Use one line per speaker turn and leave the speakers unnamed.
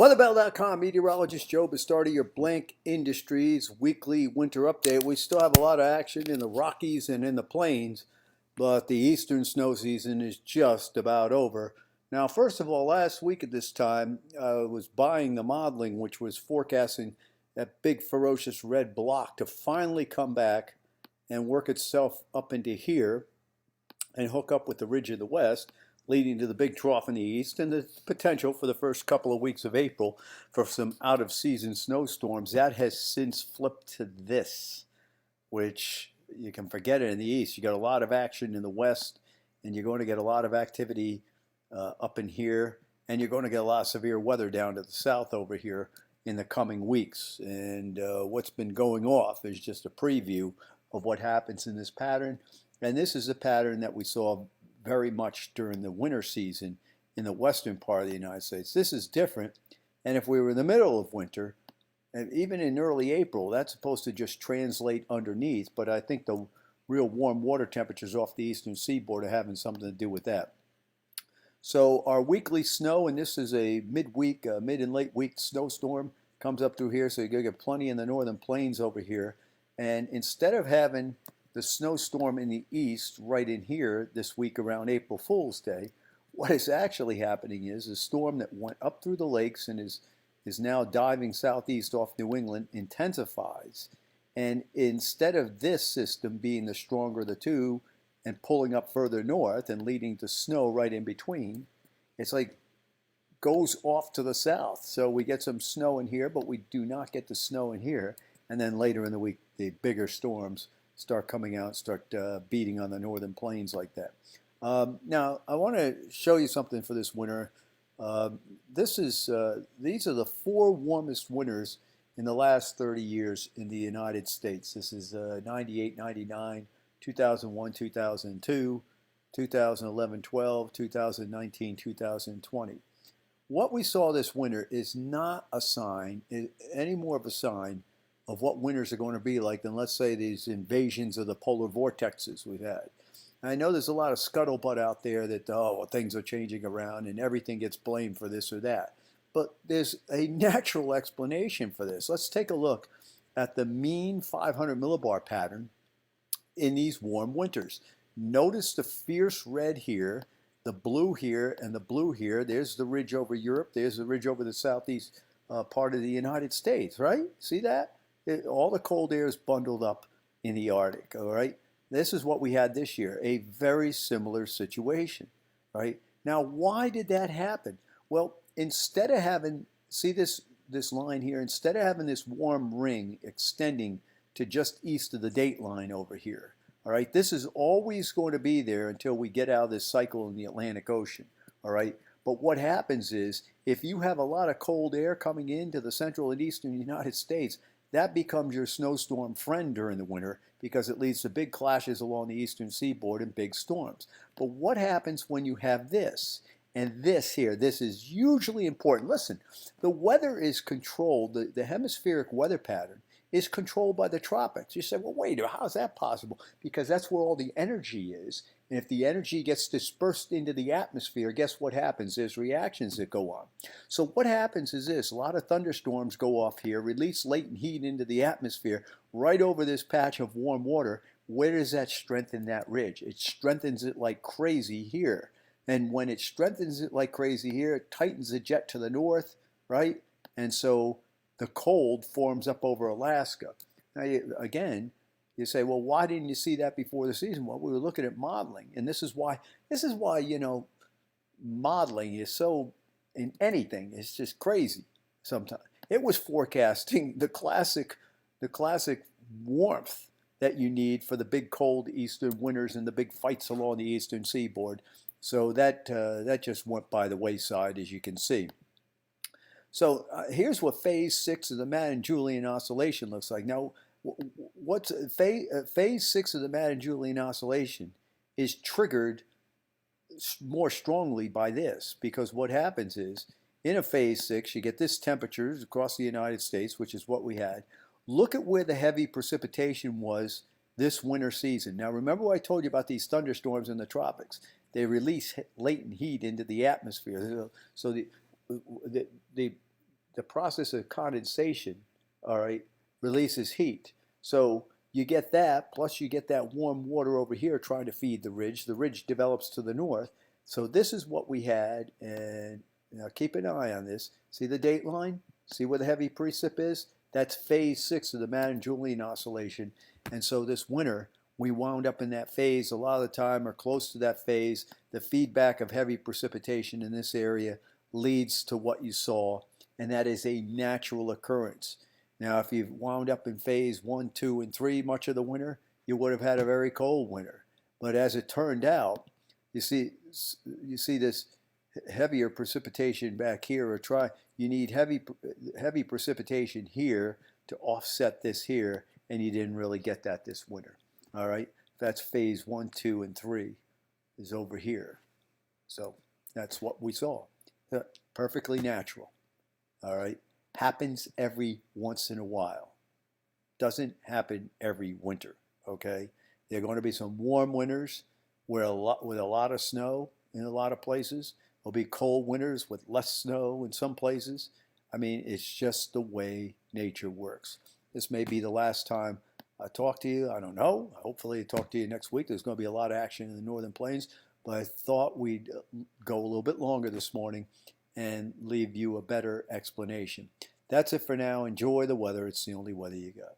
WeatherBell.com meteorologist Joe Bastardi, your Blank Industries weekly winter update. We still have a lot of action in the Rockies and in the plains, but the eastern snow season is just about over. Now, first of all, last week at this time, I was buying the modeling, which was forecasting that big ferocious red block to finally come back and work itself up into here and hook up with the ridge of the west, leading to the big trough in the east and the potential for the first couple of weeks of April for some out-of-season snowstorms. That has since flipped to this, which you can forget it in the east. You got a lot of action in the west, and you're going to get a lot of activity up in here, and you're going to get a lot of severe weather down to the south over here in the coming weeks. And what's been going off is just a preview of what happens in this pattern. And this is a pattern that we saw very much during the winter season in the western part of the United States. This is different. And if we were in the middle of winter, and even in early April, that's supposed to just translate underneath. But I think the real warm water temperatures off the eastern seaboard are having something to do with that. So our weekly snow, and this is a midweek, mid and late week snowstorm, comes up through here. So you're going to get plenty in the northern plains over here. And instead of having the snowstorm in the east right in here this week around April Fool's Day, what is actually happening is a storm that went up through the lakes and is now diving southeast off New England intensifies. And instead of this system being the stronger of the two and pulling up further north and leading to snow right in between, it's like goes off to the south. So we get some snow in here, but we do not get the snow in here. And then later in the week, the bigger storms start coming out, start beating on the northern plains like that. Now, I want to show you something for this winter. These are the 4 warmest winters in the last 30 years in the United States. This is 98, 99, 2001, 2002, 2011, 12, 2019, 2020. What we saw this winter is not a sign, any more of a sign of what winters are going to be like than, let's say, these invasions of the polar vortexes we've had. And I know there's a lot of scuttlebutt out there that, oh, things are changing around and everything gets blamed for this or that. But there's a natural explanation for this. Let's take a look at the mean 500 millibar pattern in these warm winters. Notice the fierce red here, the blue here, and the blue here. There's the ridge over Europe. There's the ridge over the southeast part of the United States, right? See that? All the cold air is bundled up in the Arctic, all right? This is what we had this year, a very similar situation, right? Now, why did that happen? Well, instead of having, see this line here, instead of having this warm ring extending to just east of the date line over here, all right? This is always going to be there until we get out of this cycle in the Atlantic Ocean, all right? But what happens is, if you have a lot of cold air coming into the central and eastern United States, that becomes your snowstorm friend during the winter because it leads to big clashes along the eastern seaboard and big storms. But what happens when you have this? And this here, this is hugely important. Listen, the weather is controlled, the hemispheric weather pattern is controlled by the tropics. You say, well, wait, how is that possible? Because that's where all the energy is. And if the energy gets dispersed into the atmosphere, guess what happens? There's reactions that go on. So what happens is this, a lot of thunderstorms go off here, release latent heat into the atmosphere right over this patch of warm water. Where does that strengthen that ridge? It strengthens it like crazy here. And when it strengthens it like crazy here, it tightens the jet to the north, right? And so the cold forms up over Alaska. Now, again, you say, well, why didn't you see that before the season? Well, we were looking at modeling, and this is why, you know, modeling is so, in anything, it's just crazy sometimes. It was forecasting the classic warmth that you need for the big cold eastern winters and the big fights along the eastern seaboard. So that just went by the wayside, as you can see. So here's what phase 6 of the Madden-Julian oscillation looks like. Now, what's phase 6 of the Madden-Julian oscillation is triggered more strongly by this, because what happens is, in a phase 6, you get this temperatures across the United States, which is what we had. Look at where the heavy precipitation was this winter season. Now, remember what I told you about these thunderstorms in the tropics. They release latent heat into the atmosphere. So the process of condensation, all right, releases heat. So you get that, plus you get that warm water over here trying to feed the ridge. The ridge develops to the north. So this is what we had, and now keep an eye on this. See the date line? See where the heavy precip is? That's phase 6 of the Madden-Julian oscillation. And so this winter, we wound up in that phase a lot of the time, or close to that phase. The feedback of heavy precipitation in this area leads to what you saw, and that is a natural occurrence. Now, if you've wound up in phase 1, 2, and 3 much of the winter, you would have had a very cold winter. But as it turned out, you see this heavier precipitation back here, or you need heavy precipitation here to offset this here, and you didn't really get that this winter. All right, that's phase 1, 2, and 3 is over here. So that's what we saw. Perfectly natural. All right, happens every once in a while. Doesn't happen every winter. Okay, there are going to be some warm winters with a lot of snow in a lot of places. There'll be cold winters with less snow in some places. I mean, it's just the way nature works. This may be the last time I talk to you. I don't know. Hopefully I talk to you next week. There's going to be a lot of action in the Northern Plains, but I thought we'd go a little bit longer this morning and leave you a better explanation. That's it for now. Enjoy the weather. It's the only weather you got.